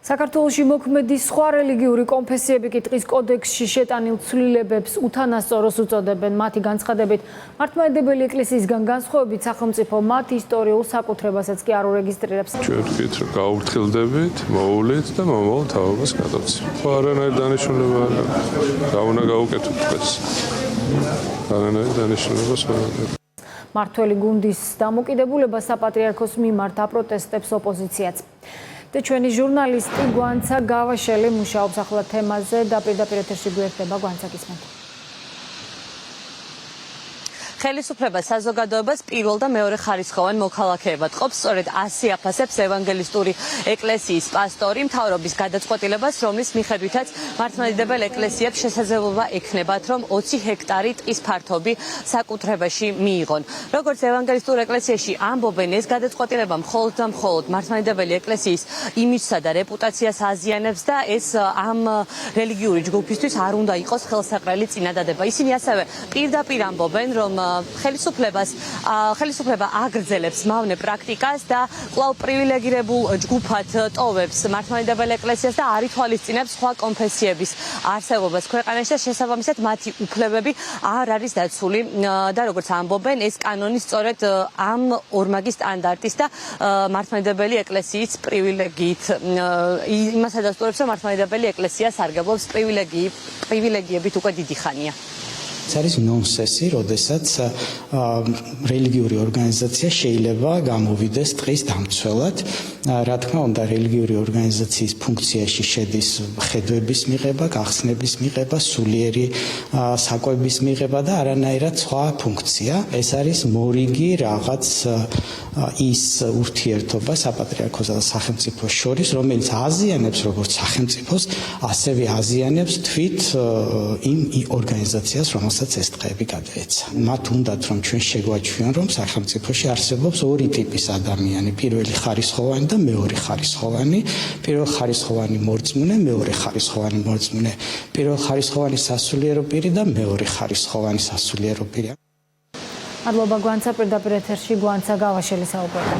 საქართველოში მოქმედი სხვა რელიგიური კონფესიები კი ტყის კოდექსში შეტანილ ცვლილებებს უთანასწოროს უწოდებენ. მათი განცხადებით, მართლმადიდებელი ეკლესიისგან განსხვავებით სახელმწიფო მათ ისტორიულ საკუთრებასაც კი არ ურეგისტრირებს. ჩვენ ვთქვით, რომ გაურთხილდებით, მოულით და მომავალ თაობას გადავცემთ. არანაირი დანიშნულება არ აქვს. რა უნდა გავუკეთოთ დღეს? არანაირი დანიშნულებას არ აქვს. მართველი გუნდის დამოკიდებულება საპატრიარქოს მიმართ აპროტესტებს ოპოზიციაც. და ჩვენი ჟურნალისტი გვანცა გავაშელი მუშაობს ახლა თემაზე და პირდაპირ ეთერში გვერდება გვანცა გისმენთ. ხელისუფლება საზოგადოებას პირველ და მეორე ხარისხოვან მოქალაქეებად ყოფს, სწორედ ასე აფასებს ევანგელისტური ეკლესიის პასტორი მთავრობის გადაწყვეტილებას, რომლის მიხედვითაც მართლმადიდებელ ეკლესიებს შესაძლებლობა ექნებათ, რომ 20 ჰექტარი ტყის ფართობი საკუთრებაში მიიღონ. როგორც ევანგელისტურ ეკლესიაში ამბობენ, ეს გადაწყვეტილება მხოლოდ და მხოლოდ მართლმადიდებელი ეკლესიის იმიჯსა და რეპუტაციას აზიანებს და ეს ამ რელიგიური ჯგუფისთვის არ უნდა იყოს ხელსაყრელი წინადადება. ისინი ასევე პირდაპირ ამბობენ, რომ ხელისუფლება აგრძელებს მავნე პრაქტიკას და კვლავ პრივილეგირებულ ჯგუფად ტოვებს მართლმადიდებელ ეკლესიას და არ ითვალისწინებს სხვა კონფესიების არსებობას ქვეყანაში და შესაბამისად მათი უფლებები არ არის დაცული და როგორც ამბობენ, ეს კანონი სწორედ ამ ორმაგი სტანდარტის და მართლმადიდებელი ეკლესიის პრივილეგიით იმას ადასტურებს, რომ მართლმადიდებელი ეკლესია სარგებლობს პრივილეგიებით უკვე დიდი ხანია. ეს არის ნონსენსი, როდესაც რელიგიური ორგანიზაცია შეიძლება გამოვიდეს ტყის დამცველად. რა თქმა უნდა, რელიგიური ორგანიზაციის ფუნქციაში შედის ხედვების მიღება, გახსნების მიღება, სულიერი საკვების მიღება და არანაირად სხვა ფუნქცია. ეს არის მორიგი რაღაც ის ურთიერთობა საპატრიარქოსა და სახელმწიფოს შორის, რომელიც აზიანებს როგორც სახელმწიფოს, ასევე აზიანებს თვით იმ ორგანიზაციას, რომელსაც ეს ტყეები გადაეცა. მათ უნდათ რომ ჩვენ შეგვაჩვიონ, რომ სახელმწიფოში არსებობს ორი ტიპის ადამიანი, პირველი ხარისხოვანი და მეორე ხარისხოვანი. პირველ ხარისხოვანი მორწმუნე, მეორე ხარისხოვანი მორწმუნე. პირველ ხარისხოვანი სასულიერო პირი და მეორე ხარისხოვანი სასულიერო პირი. მადლობა გვანცა, პირდაპირ ეთერში გვანცა გავაშელი საუბრობდა.